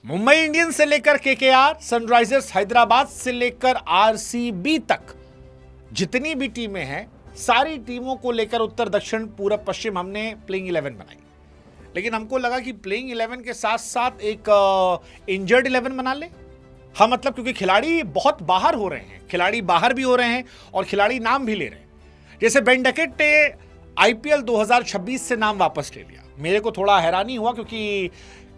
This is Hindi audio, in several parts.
मुंबई इंडियंस से लेकर केकेआर, सनराइजर्स हैदराबाद से लेकर आरसीबी तक जितनी भी टीमें हैं, सारी टीमों को लेकर उत्तर दक्षिण पूरब पश्चिम हमने प्लेइंग 11 बनाई। लेकिन हमको लगा कि प्लेइंग 11 के साथ साथ एक इंजर्ड 11 बना ले। हाँ, मतलब क्योंकि खिलाड़ी बहुत बाहर हो रहे हैं, खिलाड़ी बाहर भी हो रहे हैं और खिलाड़ी नाम भी ले रहे हैं। जैसे बेन डकेट ने आईपीएल 2026 से नाम वापस ले लिया। मेरे को थोड़ा हैरानी हुआ क्योंकि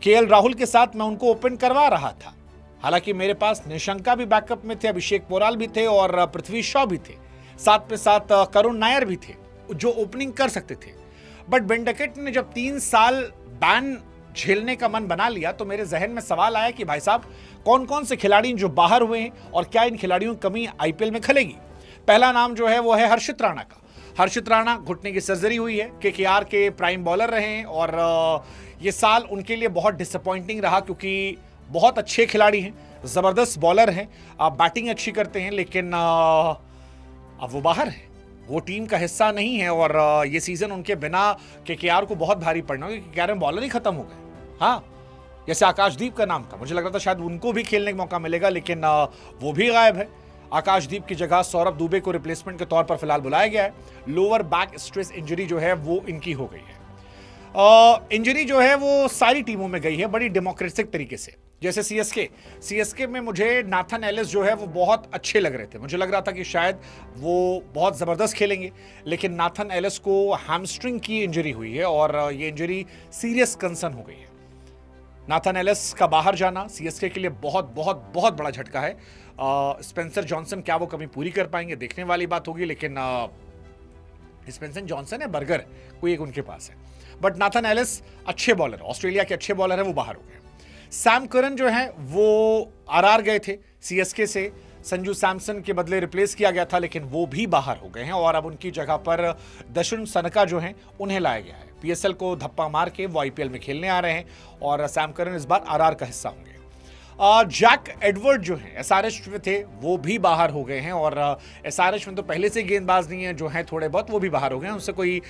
केएल राहुल के साथ मैं उनको ओपन करवा रहा था। हालांकि मेरे पास निशंका भी बैकअप में थे, अभिषेक पोराल भी थे और पृथ्वी शॉ भी थे, साथ में साथ करुण नायर भी थे जो ओपनिंग कर सकते थे। बट बेन डकेट ने जब 3 साल बैन झेलने का मन बना लिया तो मेरे जहन में सवाल आया कि भाई साहब, कौन कौन से खिलाड़ी जो बाहर हुए हैं और क्या इन खिलाड़ियों की कमी आईपीएल में खलेगी। पहला नाम जो है वो है हर्षित राणा का। हर्षित राणा घुटने की सर्जरी हुई है, केकेआर के प्राइम बॉलर रहे हैं और ये साल उनके लिए बहुत डिसअपॉइंटिंग रहा क्योंकि बहुत अच्छे खिलाड़ी हैं, जबरदस्त बॉलर हैं, बैटिंग अच्छी करते हैं, लेकिन अब वो बाहर है, वो टीम का हिस्सा नहीं है और ये सीजन उनके बिना केकेआर को बहुत भारी पड़ना क्योंकि केकेआर में बॉलर ही खत्म हो गए। हाँ, जैसे आकाशदीप का नाम था, मुझे लग रहा था शायद उनको भी खेलने का मौका मिलेगा, लेकिन वो भी गायब है। आकाशदीप की जगह सौरभ दुबे को रिप्लेसमेंट के तौर पर फिलहाल बुलाया गया है। लोअर बैक स्ट्रेस इंजरी जो है वो इनकी हो गई है। इंजरी जो है वो सारी टीमों में गई है बड़ी डेमोक्रेटिक तरीके से। जैसे सीएसके में मुझे नाथन एलिस जो है वो बहुत अच्छे लग रहे थे, मुझे लग रहा था कि शायद वो बहुत ज़बरदस्त खेलेंगे, लेकिन नाथन एलिस को हैमस्ट्रिंग की इंजरी हुई है और ये इंजरी सीरियस कंसर्न हो गई है। नाथन एलिस का बाहर जाना सीएसके के लिए बहुत बहुत बहुत बड़ा झटका है। स्पेंसर जॉनसन क्या वो कमी पूरी कर पाएंगे, देखने वाली बात होगी, लेकिन स्पेंसर जॉनसन है, बर्गर कोई एक उनके पास है। बट नाथन एलिस अच्छे बॉलर, ऑस्ट्रेलिया के अच्छे बॉलर है, वो बाहर हो गए। सैम करन जो है वो आरआर गए थे सीएसके से, संजू सैमसन के बदले रिप्लेस किया गया था, लेकिन वो भी बाहर हो गए हैं और अब उनकी जगह पर दशुन सनका जो हैं उन्हें लाया गया है। पीएसएल को धप्पा मार के वो आईपीएल में खेलने आ रहे हैं और सैम करन इस बार आरआर का हिस्सा होंगे। जैक एडवर्ड जो हैं एसआरएच में थे वो भी बाहर हो गए हैं और एसआरएच में तो पहले से गेंदबाज नहीं है, जो हैं थोड़े बहुत वो भी बाहर हो गए हैं, उनसे कोई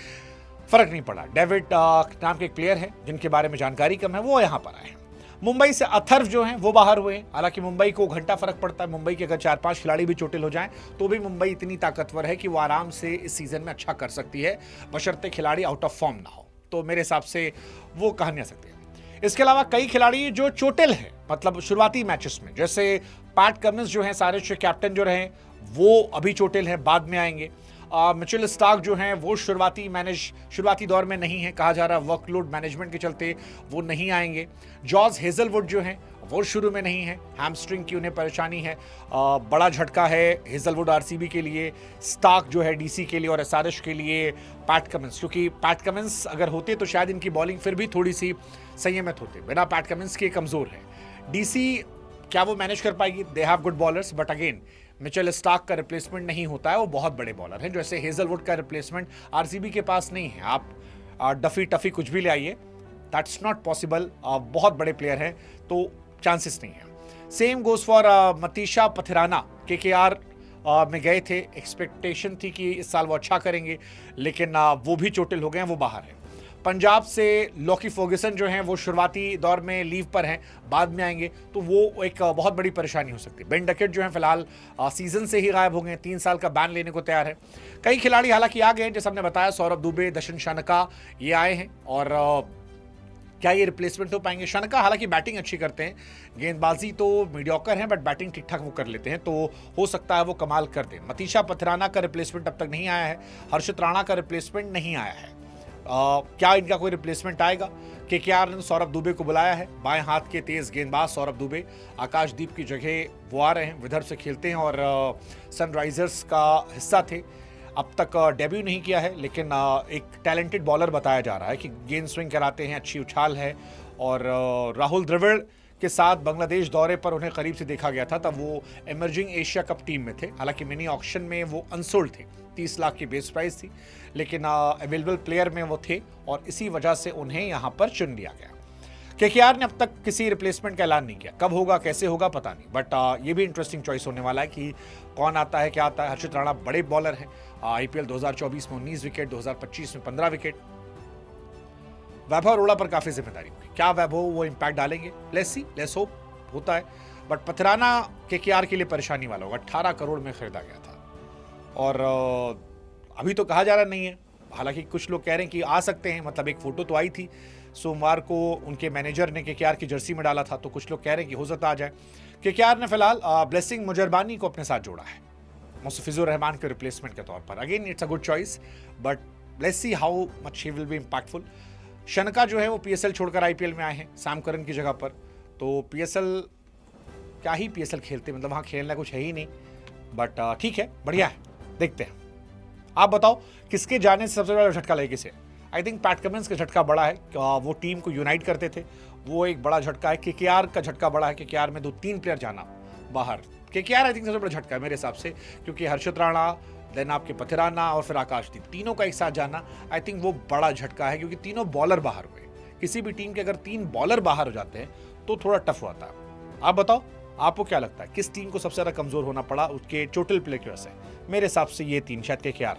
फर्क नहीं पड़ा। डेविड नाम के एक प्लेयर है जिनके बारे में जानकारी कम है, वो यहाँ पर आए हैं। मुंबई से अथर्व जो हैं वो बाहर हुए। हालांकि मुंबई को घंटा फर्क पड़ता है, मुंबई के अगर 4-5 खिलाड़ी भी चोटिल हो जाएं तो भी मुंबई इतनी ताकतवर है कि वो आराम से इस सीजन में अच्छा कर सकती है, बशर्ते खिलाड़ी आउट ऑफ फॉर्म ना हो। तो मेरे हिसाब से वो कहानी आ सकती है। इसके अलावा कई खिलाड़ी जो चोटिल हैं, मतलब शुरुआती मैचेस में, जैसे पैट कमिंस जो हैं सारे कैप्टन जो रहे वो अभी चोटिल हैं, बाद में आएंगे। मिचेल स्टार्क जो हैं वो शुरुआती दौर में नहीं है, कहा जा रहा है वर्कलोड मैनेजमेंट के चलते वो नहीं आएंगे। जॉर्ज हेजलवुड जो हैं वो शुरू में नहीं है, हैमस्ट्रिंग की उन्हें परेशानी है, बड़ा झटका है हेजलवुड आरसीबी के लिए, स्टार्क जो है डीसी के लिए और एसआरएच के लिए पैट कमिंस, क्योंकि पैट कमिंस अगर होते तो शायद इनकी बॉलिंग फिर भी थोड़ी सी संयमित होते, बिना पैट कमिंस के कमजोर है। डीसी क्या वो मैनेज कर पाएगी? They have good bowlers, but again Mitchell Starc का रिप्लेसमेंट नहीं होता है, वो बहुत बड़े बॉलर हैं। जैसे हेजलवुड का रिप्लेसमेंट आरसीबी के पास नहीं है, आप डफी टफी कुछ भी ले आइए, दैट्स नॉट पॉसिबल। बहुत बड़े प्लेयर हैं तो चांसेस नहीं है। Same goes for Matheesha Pathirana, KKR में गए थे, एक्सपेक्टेशन थी कि इस साल वो अच्छा करेंगे, लेकिन वो भी चोटिल हो गए हैं, वो बाहर है। पंजाब से लॉकी फर्ग्यूसन जो हैं वो शुरुआती दौर में लीव पर हैं, बाद में आएंगे, तो वो एक बहुत बड़ी परेशानी हो सकती है। बेन डकेट जो हैं फिलहाल सीजन से ही गायब हो गए, 3 साल का बैन लेने को तैयार है। कई खिलाड़ी हालांकि आ गए, जैसे हमने बताया, सौरभ दुबे, दशन शनका ये आए हैं और क्या ये रिप्लेसमेंट हो पाएंगे? शनका हालांकि बैटिंग अच्छी करते हैं, गेंदबाजी तो मीडियोकर हैं, बट बैटिंग ठीक ठाक वो कर लेते हैं, तो हो सकता है वो कमाल कर दें। मतीशा पथिराना का रिप्लेसमेंट अब तक नहीं आया है, हर्षित राणा का रिप्लेसमेंट नहीं आया है। क्या इनका कोई रिप्लेसमेंट आएगा? केकेआर ने सौरभ दुबे को बुलाया है, बाएं हाथ के तेज गेंदबाज सौरभ दुबे आकाशदीप की जगह वो आ रहे हैं, विदर्भ से खेलते हैं और सनराइजर्स का हिस्सा थे। अब तक डेब्यू नहीं किया है, लेकिन एक टैलेंटेड बॉलर बताया जा रहा है कि गेंद स्विंग कराते हैं, अच्छी उछाल है और राहुल द्रविड़ के साथ बांग्लादेश दौरे पर उन्हें करीब से देखा गया था, तब वो इमर्जिंग एशिया कप टीम में थे। हालांकि मिनी ऑक्शन में वो अनसोल्ड थे, 30 लाख की बेस प्राइस थी, लेकिन अवेलेबल प्लेयर में वो थे और इसी वजह से उन्हें यहां पर चुन लिया गया। केकेआर ने अब तक किसी रिप्लेसमेंट का ऐलान नहीं किया, कब होगा कैसे होगा पता नहीं, बट ये भी इंटरेस्टिंग चॉइस होने वाला है कि कौन आता है क्या आता है। हर्षित राणा बड़े बॉलर हैं, आईपीएल 2024 में 19 विकेट, 2025 में 15 विकेट। वैभव अरोड़ा पर काफी जिम्मेदारी होगी। क्या वैभव वो इम्पैक्ट डालेंगे? लेट्स सी, लेट्स होप होता है। बट पथराना केकेआर के लिए परेशानी वाला होगा। 18 करोड़ में खरीदा गया था और अभी तो कहा जा रहा नहीं है। हालांकि कुछ लोग कह रहे हैं कि आ सकते हैं, मतलब एक फोटो तो आई थी सोमवार को, उनके मैनेजर ने केकेआर की जर्सी में डाला था, तो कुछ लोग कह रहे हैं कि हो सकता आ जाए। केकेआर ने फिलहाल ब्लेसिंग मुजरबानी को अपने साथ जोड़ा है मुस्तफिजुर रहमान के रिप्लेसमेंट के तौर पर। Again it's a good choice, but let's see how much he will be impactful. Shanaka जो है वो पीएसएल छोड़कर आईपीएल में आए हैं सैम करन की जगह पर, तो पीएसएल क्या ही पीएसएल खेलते, मतलब वहाँ खेलना कुछ है ही नहीं। बट ठीक है, बढ़िया है, देखते हैं। आप बताओ किसके जाने से सबसे बड़ा झटका लगे किसे? आई थिंक पैट कमिंस का झटका बड़ा है, वो टीम को यूनाइट करते थे, वो एक बड़ा झटका है। केकेआर का झटका बड़ा है, केकेआर में 2-3 प्लेयर जाना बाहर। केकेआर आई थिंक सबसे बड़ा झटका है मेरे हिसाब से, क्योंकि हर्षित राणा, देन आपके पथिराना और फिर आकाशदीप, तीनों का एक साथ जाना आई थिंक वो बड़ा झटका है, क्योंकि तीनों बॉलर बाहर हुए। किसी भी टीम के अगर 3 बॉलर बाहर हो जाते हैं तो थोड़ा टफ होता है। आप बताओ आपको क्या लगता है किस टीम को सबसे ज्यादा कमजोर होना पड़ा उसके टोटल प्ले की वजह से? मेरे हिसाब से ये 3 शायद केकेआर।